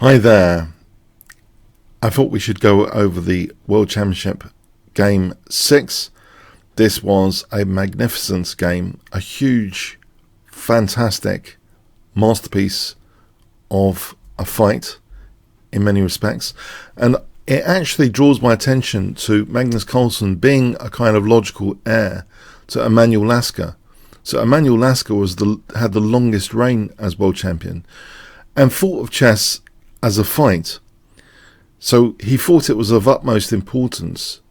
Hi there. I thought we should go over the World Championship Game 6. This was a magnificent game, a huge, fantastic masterpiece of a fight in many respects. And it actually draws my attention to Magnus Carlsen being a kind of logical heir to Emanuel Lasker. So Emanuel Lasker had the longest reign as world champion and thought of chess as a fight. So he thought it was of utmost importance,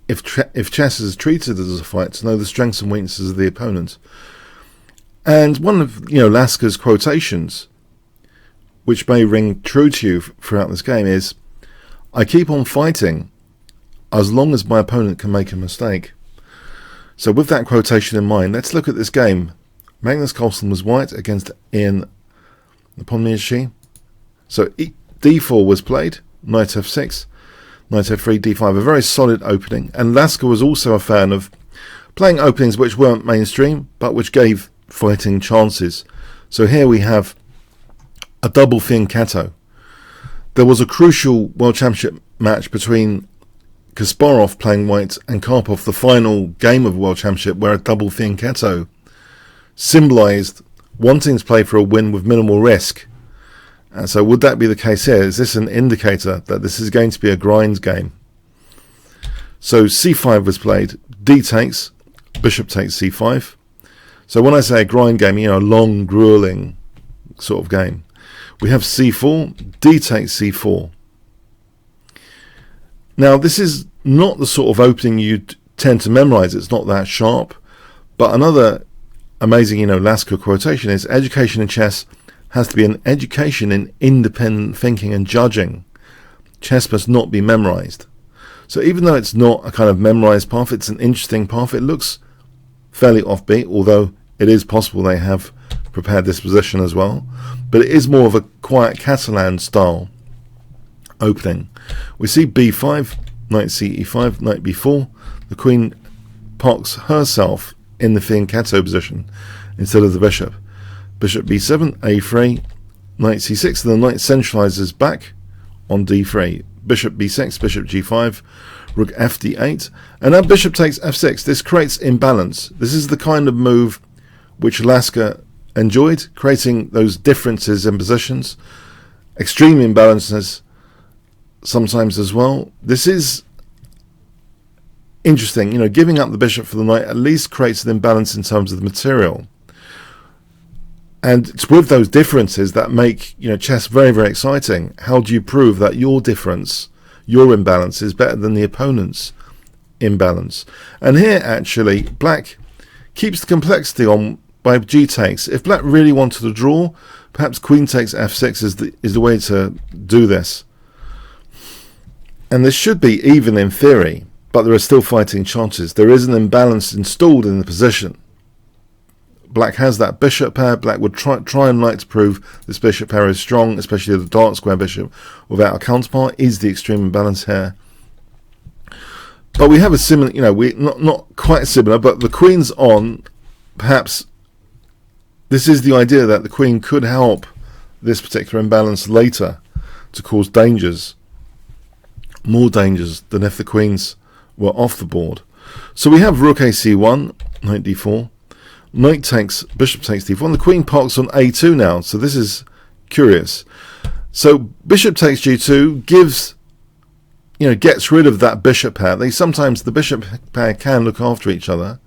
if chess is treated as a fight, to know the strengths and weaknesses of the opponent. And one of Lasker's quotations, which may ring true to you throughout this game, is, "I keep on fighting as long as my opponent can make a mistake." So with that quotation in mind, let's look at this game. Magnus Carlsen was white against Ian Nepomniachtchi. So d4 was played, knight f6, knight f3, d5, a very solid opening. And Lasker was also a fan of playing openings which weren't mainstream, but which gave fighting chances. So here we have a double fianchetto. There was a crucial World Championship match between Kasparov playing white and Karpov, the final game of World Championship, where a double fianchetto symbolised wanting to play for a win with minimal risk. And so would that be the case here? Is this an indicator that this is going to be a grind game? So c5 was played, d takes, bishop takes c5. So when I say a grind game, a long, grueling sort of game. We have c4, d takes c4. Now, this is not the sort of opening you tend to memorize. It's not that sharp. But another amazing, Lasker quotation is, education in chess has to be an education in independent thinking and judging. Chess must not be memorized. So even though it's not a kind of memorized path, it's an interesting path. It looks fairly offbeat, although it is possible they have prepared this position as well. But it is more of a quiet Catalan style opening. We see b5, knight ce5, knight b4. The queen parks herself in the fianchetto position instead of the bishop. Bishop b7, a3, knight c6, and the knight centralizes back on d3. Bishop b6, bishop g5, rook fd8, and now bishop takes f6. This creates imbalance. This is the kind of move which Lasker enjoyed, creating those differences in positions, extreme imbalances sometimes as well. This is interesting. Giving up the bishop for the knight at least creates an imbalance in terms of the material. And it's with those differences that make chess very, very exciting. How do you prove that your difference, your imbalance, is better than the opponent's imbalance? And here, actually, black keeps the complexity on by g takes. If black really wanted to draw, perhaps queen takes f6 is the way to do this. And this should be even in theory, but there are still fighting chances. There is an imbalance installed in the position. Black has that bishop pair. Black would try and like to prove this bishop pair is strong, especially the dark square bishop without a counterpart is the extreme imbalance here. But we have a similar, we not quite similar, but the queen's on. Perhaps this is the idea that the queen could help this particular imbalance later to cause dangers, more dangers than if the queens were off the board. So we have rook ac1, knight d4. Knight takes, bishop takes d4, and the queen parks on a2 now, so this is curious. So bishop takes g2 gives, gets rid of that bishop pair. Sometimes the bishop pair can look after each other.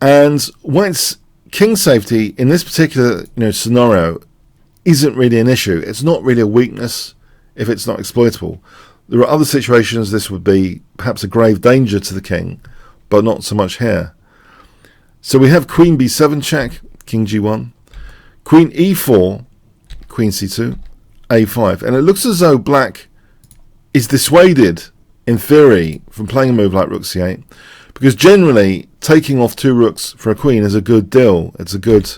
And white's king safety in this particular scenario isn't really an issue. It's not really a weakness if it's not exploitable. There are other situations this would be perhaps a grave danger to the king, but not so much here. So we have queen b7 check, king g1, queen e4, queen c2, a5. And it looks as though black is dissuaded, in theory, from playing a move like rook c8, because generally taking off two rooks for a queen is a good deal. It's a good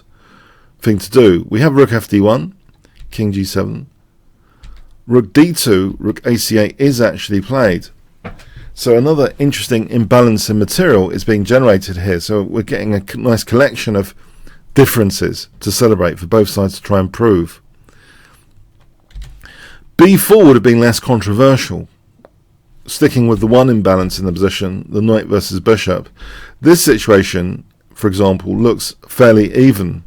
thing to do. We have rook fd1, king g7, rook d2, rook ac8 is actually played. So another interesting imbalance in material is being generated here. So we're getting a nice collection of differences to celebrate for both sides to try and prove. b4 would have been less controversial. Sticking with the one imbalance in the position, the knight versus bishop, this situation, for example, looks fairly even.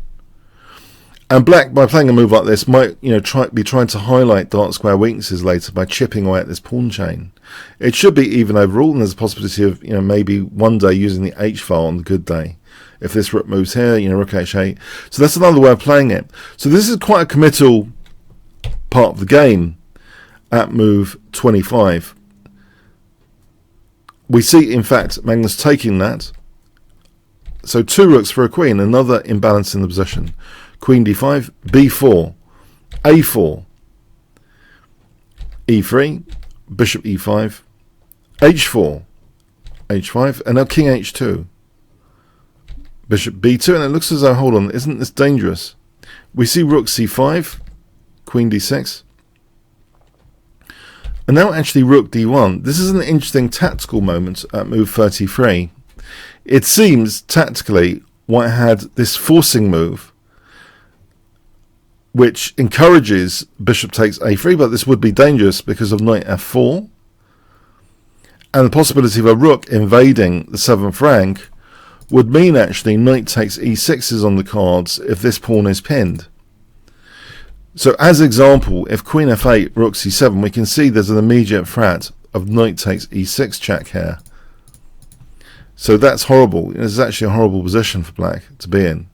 And black, by playing a move like this, might be trying to highlight dark square weaknesses later by chipping away at this pawn chain. It should be even overall, and there's a possibility of maybe one day using the h file on the good day. If this rook moves here, rook h8. So that's another way of playing it. So this is quite a committal part of the game at move 25. We see, in fact, Magnus taking that. So 2 rooks for a queen, another imbalance in the position. Queen d5, b4, a4, e3, bishop e5, h4, h5, and now king h2. Bishop b2, and it looks as though, hold on, isn't this dangerous? We see rook c5, queen d6, and now actually rook d1. This is an interesting tactical moment at move 33. It seems, tactically, white had this forcing move, which encourages bishop takes a3, but this would be dangerous because of knight f4, and the possibility of a rook invading the 7th rank would mean actually knight takes e6 is on the cards if this pawn is pinned. So as example, if queen f8, rook c7, we can see there's an immediate threat of knight takes e6 check here. So that's horrible. This is actually a horrible position for black to be in.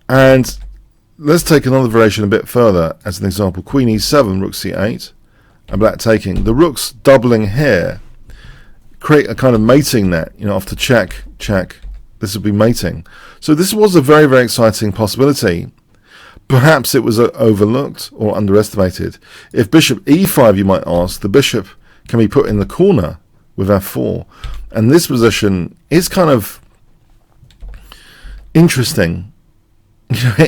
And let's take another variation a bit further as an example. Queen e7, rook c8, and black taking. The rooks doubling here create a kind of mating net, after check, check. This would be mating. So this was a very, very exciting possibility. Perhaps it was overlooked or underestimated. If bishop e5, you might ask, the bishop can be put in the corner with f4. And this position is kind of interesting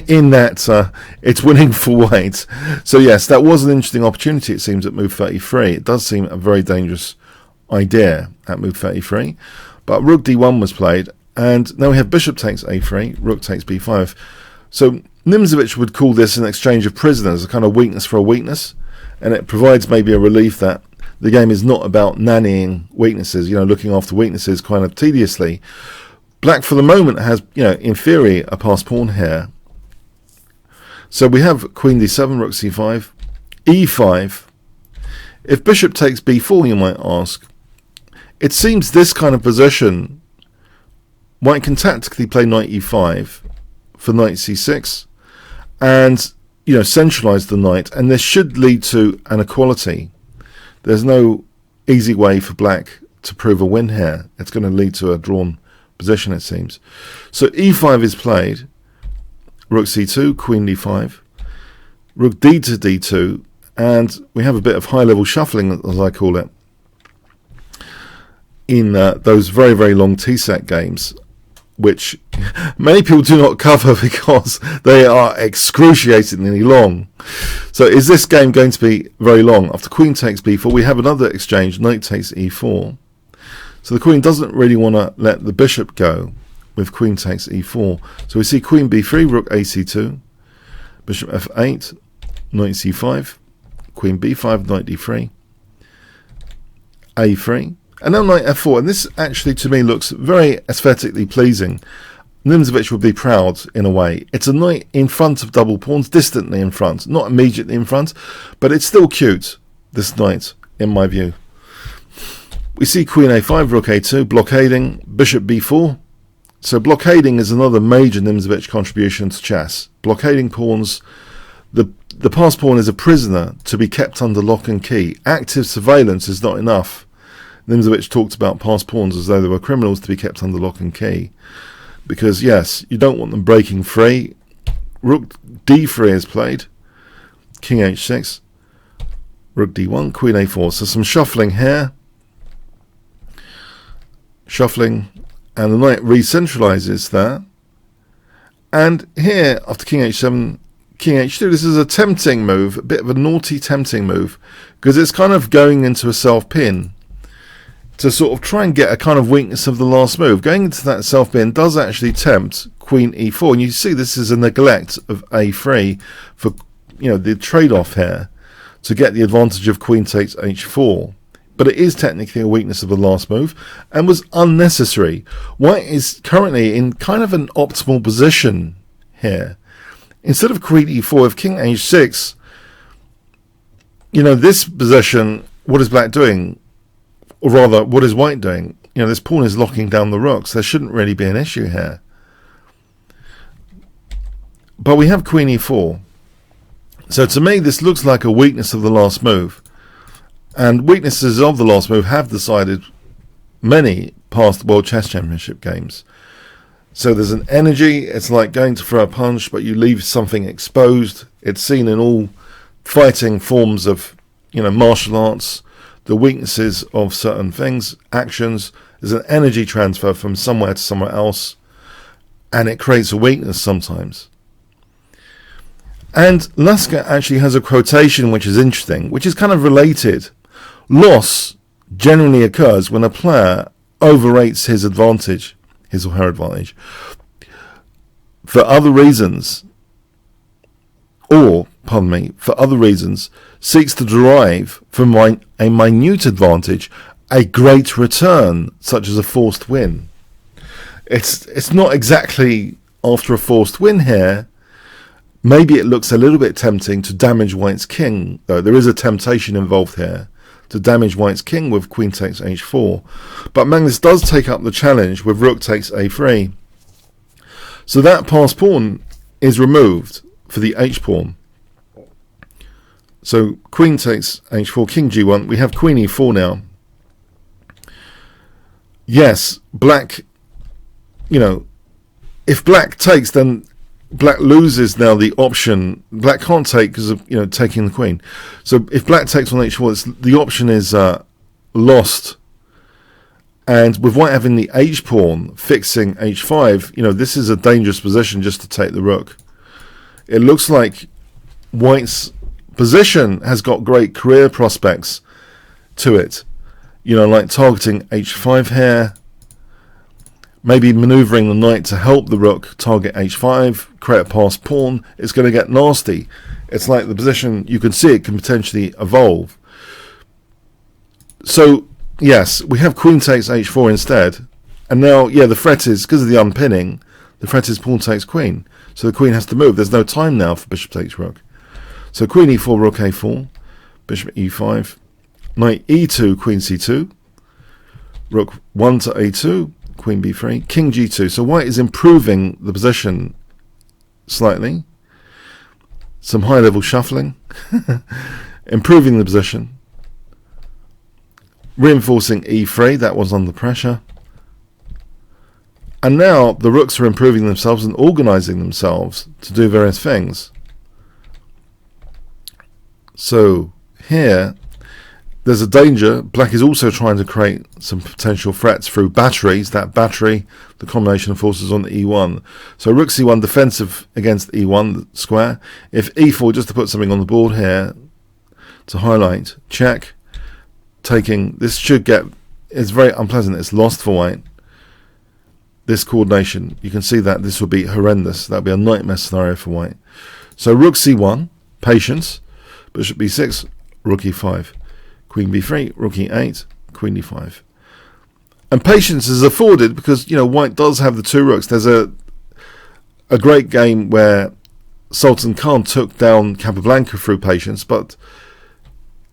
in that it's winning for white. So yes, that was an interesting opportunity, it seems, at move 33. It does seem a very dangerous idea at move 33. But rook d1 was played, and now we have bishop takes a3, rook takes b5. So Nimzovich would call this an exchange of prisoners, a kind of weakness for a weakness, and it provides maybe a relief that the game is not about nannying weaknesses, looking after weaknesses kind of tediously. Black for the moment has, in theory, a passed pawn here. So we have queen d7, rook c5, e5. If bishop takes b4, you might ask, it seems this kind of position, white can tactically play knight e5 for knight c6 and, centralize the knight, and this should lead to an equality. There's no easy way for black to prove a win here. It's going to lead to a drawn position, it seems. So e5 is played, rook c2, queen d5, rook d to d2, and we have a bit of high-level shuffling, as I call it, in those very, very long T-set games, which many people do not cover because they are excruciatingly long. So is this game going to be very long? After queen takes b4, we have another exchange, knight takes e4. So the queen doesn't really want to let the bishop go with queen takes e4. So we see queen b3, rook ac2, bishop f8, knight c5, queen b5, knight d3, a3, and now knight f4. And this actually to me looks very aesthetically pleasing. Nimzovich would be proud in a way. It's a knight in front of double pawns, distantly in front, not immediately in front, but it's still cute, this knight, in my view. We see queen a5, rook a2, blockading, bishop b4. So blockading is another major Nimzovich contribution to chess. Blockading pawns, the passed pawn is a prisoner to be kept under lock and key. Active surveillance is not enough. Nimzovich talked about passed pawns as though they were criminals to be kept under lock and key. Because yes, you don't want them breaking free. Rook d3 is played, king h6, rook d1, queen a4. So some shuffling here. Shuffling, and the knight re-centralizes there. And here, after king h7, king h2, this is a tempting move, a bit of a naughty tempting move, because it's kind of going into a self-pin to sort of try and get a kind of weakness of the last move. Going into that self-pin does actually tempt queen e4, and you see this is a neglect of a3 for, the trade-off here. to get the advantage of queen takes h4. But it is technically a weakness of the last move and was unnecessary. White is currently in kind of an optimal position here. Instead of queen e4, if king h6, this position, what is black doing? Or rather, what is white doing? This pawn is locking down the rooks. There shouldn't really be an issue here. But we have queen e4. So to me, this looks like a weakness of the last move. And weaknesses of the last move have decided many past World Chess Championship games. So there's an energy. It's like going to throw a punch, but you leave something exposed. It's seen in all fighting forms of, martial arts. The weaknesses of certain things, actions. There's an energy transfer from somewhere to somewhere else, and it creates a weakness sometimes. And Lasker actually has a quotation which is interesting, which is kind of related. Loss generally occurs when a player overrates his advantage, his or her advantage, for other reasons, seeks to derive from a minute advantage a great return, such as a forced win. It's not exactly after a forced win here. Maybe it looks a little bit tempting to damage white's king, though. There is a temptation involved here to damage white's king with queen takes h4. But Magnus does take up the challenge with rook takes a3. So that passed pawn is removed for the h pawn. So queen takes h4, king g1. We have queen e4 now. Yes, black, if black takes, then black loses now the option. Black can't take because of, taking the queen. So if black takes on h4, the option is lost. And with white having the h pawn fixing h5, this is a dangerous position just to take the rook. It looks like white's position has got great career prospects to it. Like targeting h5 here, maybe maneuvering the knight to help the rook target h5, create a passed pawn. It's going to get nasty. It's like the position, you can see it can potentially evolve. So, yes, we have queen takes h4 instead. And now, the threat is, because of the unpinning, the threat is pawn takes queen. So the queen has to move. There's no time now for bishop takes rook. So queen e4, rook a4, bishop e5, knight e2, queen c2, rook 1 to a2, queen b3, king g2. So white is improving the position slightly. Some high-level shuffling, improving the position, reinforcing e3. That was under pressure. And now the rooks are improving themselves and organizing themselves to do various things. So here, there's a danger. Black is also trying to create some potential threats through batteries. That battery, the combination of forces on e1. So rook c1 defensive against e1 square. If e4, just to put something on the board here to highlight, check, taking, this should get, it's very unpleasant. It's lost for white. This coordination, you can see that this would be horrendous. That would be a nightmare scenario for white. So rook c1, patience, bishop b6, rook e5. Queen b3, rook e8, queen d5. And patience is afforded because, white does have the two rooks. There's a great game where Sultan Khan took down Capablanca through patience, but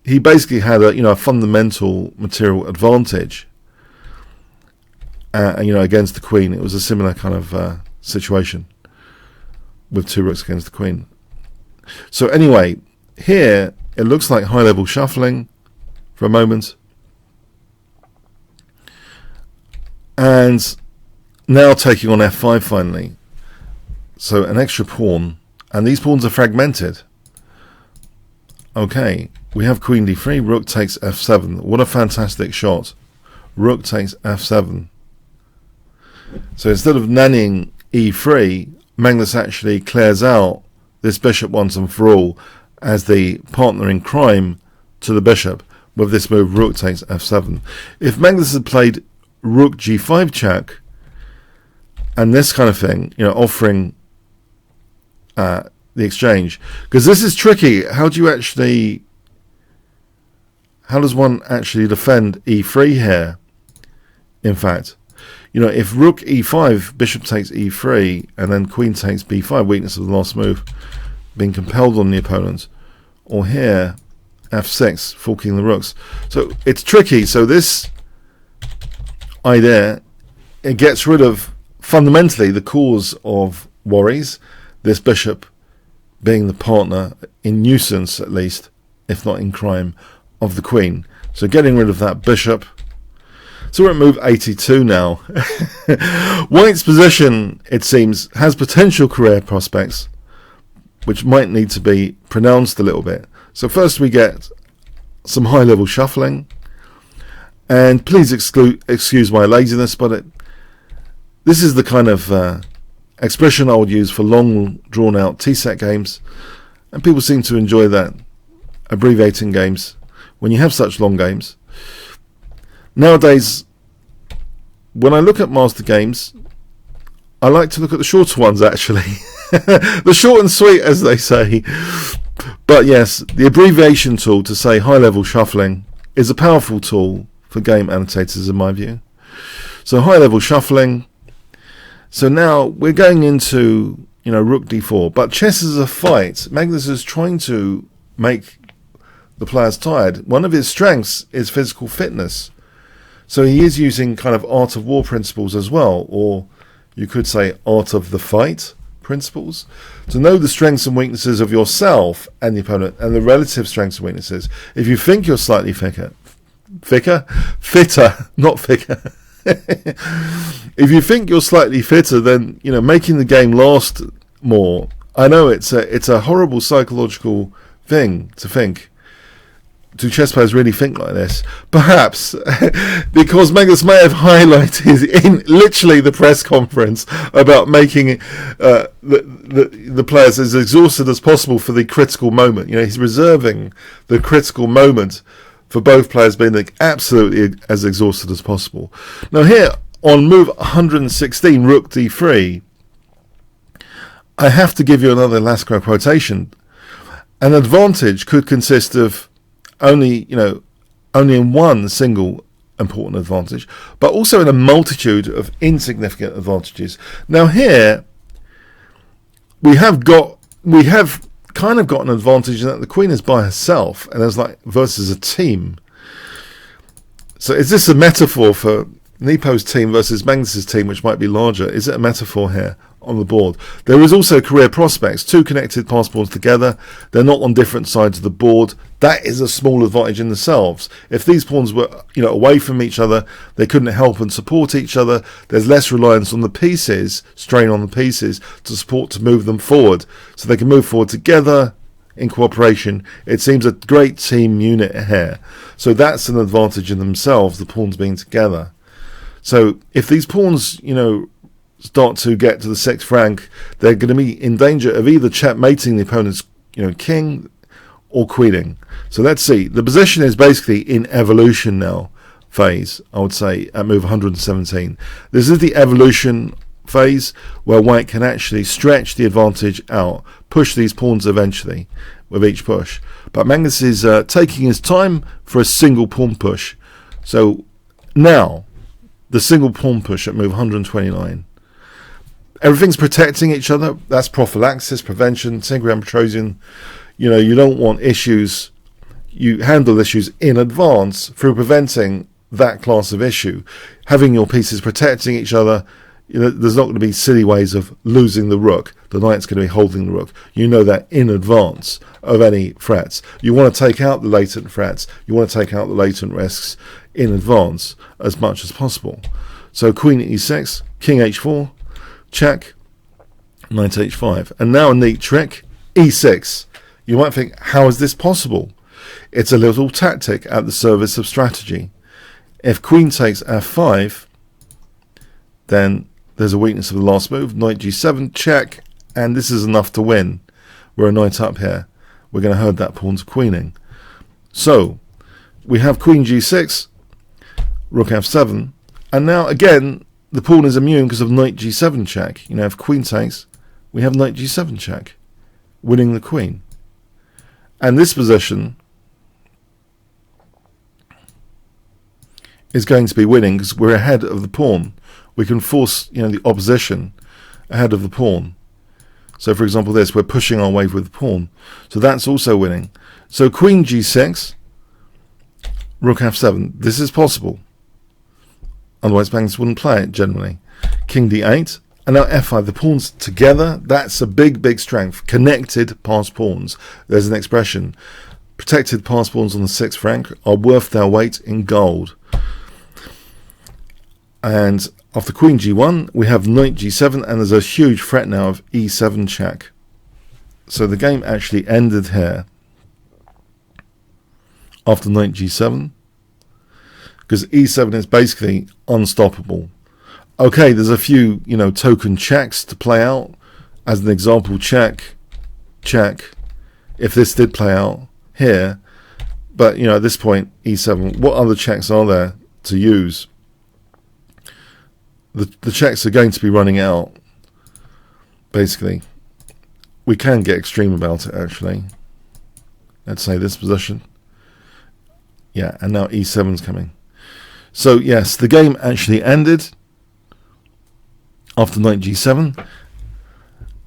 he basically had a fundamental material advantage, against the queen. It was a similar kind of situation with two rooks against the queen. So anyway, here it looks like high-level shuffling for a moment, and now taking on f5 finally. So an extra pawn, and these pawns are fragmented. Okay, we have queen d3, rook takes f7. What a fantastic shot. Rook takes f7. So instead of nannying e3, Magnus actually clears out this bishop once and for all as the partner in crime to the bishop with this move, rook takes f7. If Magnus had played rook g5 check and this kind of thing, offering the exchange, because this is tricky. How do you actually how does one actually defend e3 here? In fact, you know, if rook e5, bishop takes e3, and then queen takes b5, weakness of the last move, being compelled on the opponent, or here, f6, forking the rooks. So it's tricky. So this idea, it gets rid of, fundamentally, the cause of worries, this bishop being the partner, in nuisance at least, if not in crime, of the queen. So getting rid of that bishop. So we're at move 82 now. White's position, it seems, has potential career prospects, which might need to be pronounced a little bit. So first we get some high-level shuffling. And please excuse my laziness, but this is the kind of expression I would use for long, drawn-out T-set games. And people seem to enjoy that, abbreviating games, when you have such long games. Nowadays, when I look at master games, I like to look at the shorter ones, actually. The short and sweet, as they say. But yes, the abbreviation tool to say high-level shuffling is a powerful tool for game annotators, in my view. So high-level shuffling. So now we're going into, you know, rook d4. But chess is a fight. Magnus is trying to make the players tired. One of his strengths is physical fitness. So he is using kind of art of war principles as well, or you could say art of the fight principles, to know the strengths and weaknesses of yourself and the opponent, and the relative strengths and weaknesses. If you think you're slightly fitter, not thicker. If you think you're slightly fitter, then, you know, making the game last more. I know it's a horrible psychological thing to think. Do chess players really think like this? Perhaps, because Magnus may have highlighted in literally the press conference about making the players as exhausted as possible for the critical moment. You know, he's reserving the critical moment for both players being absolutely as exhausted as possible. Now here, on move 116, rook d3, I have to give you another Lascaux quotation. An advantage could consist of only in one single important advantage, but also in a multitude of insignificant advantages. Now here we have kind of got an advantage in that the queen is by herself, and there's like versus a team. So is this a metaphor for Nepo's team versus Magnus's team, which might be larger? Is it a metaphor here on the board? There is also career prospects, two connected passports together. They're not on different sides of the board. That is a small advantage in themselves. If these pawns were, you know, away from each other, they couldn't help and support each other. There's less reliance on the pieces, strain on the pieces to move them forward, so they can move forward together in cooperation. It seems a great team unit here. So that's an advantage in themselves, the pawns being together. So if these pawns, you know, start to get to the sixth rank, they're going to be in danger of either checkmating the opponent's, you know, king or queening. So let's see. The position is basically in evolution now phase, I would say, at move 117. This is the evolution phase where white can actually stretch the advantage out, push these pawns eventually with each push. But Magnus is taking his time for a single pawn push. So now, the single pawn push at move 129. Everything's protecting each other. That's prophylaxis, prevention, Tigran Petrosian. You know, you don't want issues. You handle issues in advance through preventing that class of issue. Having your pieces protecting each other, you know, there's not going to be silly ways of losing the rook. The knight's going to be holding the rook. You know that in advance of any threats. You want to take out the latent threats. You want to take out the latent risks in advance as much as possible. So queen e6, king h4, check, knight h5. And now a neat trick, e6. You might think, how is this possible? It's a little tactic at the service of strategy. If queen takes f5, then there's a weakness of the last move, knight g7, check, and this is enough to win. We're a knight up here. We're going to herd that pawn to queening. So, we have queen g6, rook f7, and now again, the pawn is immune because of knight g7 check. You know, if queen takes, we have knight g7 check, winning the queen. And this position is going to be winning because we're ahead of the pawn. We can force, you know, the opposition ahead of the pawn. So for example this, we're pushing our wave with the pawn. So that's also winning. So queen g6, rook f7. This is possible. Otherwise Magnus wouldn't play it generally. King d8. And now f5. The pawns together, that's a big, big strength. Connected passed pawns. There's an expression. Protected passed pawns on the 6th rank are worth their weight in gold. And after queen g1, we have knight g7, and there's a huge threat now of e7 check. So the game actually ended here after knight g7, because e7 is basically unstoppable. Okay, there's a few, you know, token checks to play out. As an example, check, check, if this did play out here. But, you know, at this point, e7, what other checks are there to use? The checks are going to be running out, basically. We can get extreme about it, actually. Let's say this position. Yeah, and now e7's coming. So, yes, the game actually ended after knight g7.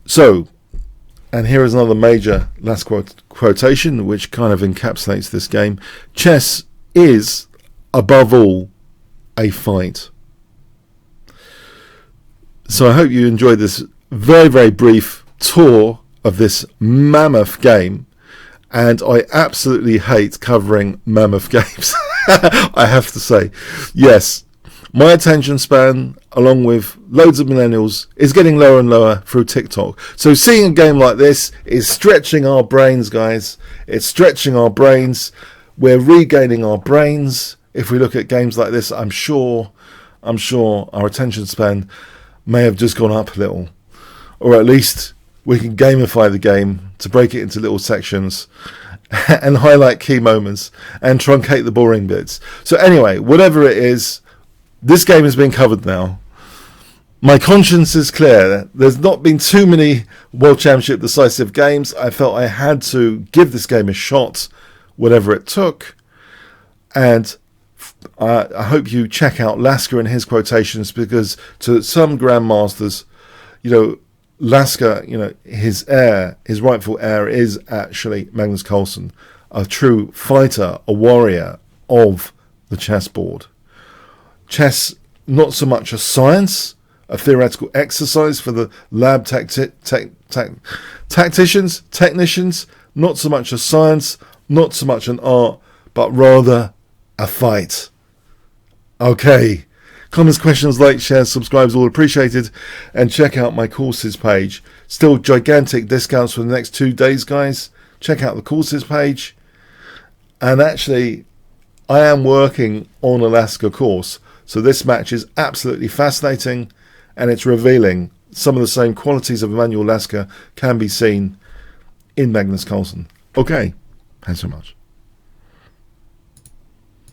So, and here is another major last quotation which kind of encapsulates this game. Chess is, above all, a fight. So I hope you enjoyed this very, very brief tour of this mammoth game. And I absolutely hate covering mammoth games. I have to say. Yes, my attention span, along with loads of millennials, is getting lower and lower through TikTok. So seeing a game like this is stretching our brains, guys. It's stretching our brains. We're regaining our brains. If we look at games like this, I'm sure our attention span may have just gone up a little, or at least we can gamify the game to break it into little sections and highlight key moments and truncate the boring bits. So anyway, whatever it is, this game has been covered now. My conscience is clear. There's not been too many World Championship decisive games. I felt I had to give this game a shot, whatever it took. And I hope you check out Lasker and his quotations, because to some grandmasters, you know, Lasker, you know, his rightful heir is actually Magnus Carlsen, a true fighter, a warrior of the chessboard. Chess, not so much a science, a theoretical exercise for the lab tacticians, technicians, not so much a science, not so much an art, but rather a fight. Okay. Comments, questions, likes, shares, subscribes, all appreciated. And check out my courses page. Still gigantic discounts for the next 2 days, guys. Check out the courses page. And actually, I am working on a Lasker course. So this match is absolutely fascinating. And it's revealing some of the same qualities of Emanuel Lasker can be seen in Magnus Carlsen. Okay. Thanks so much.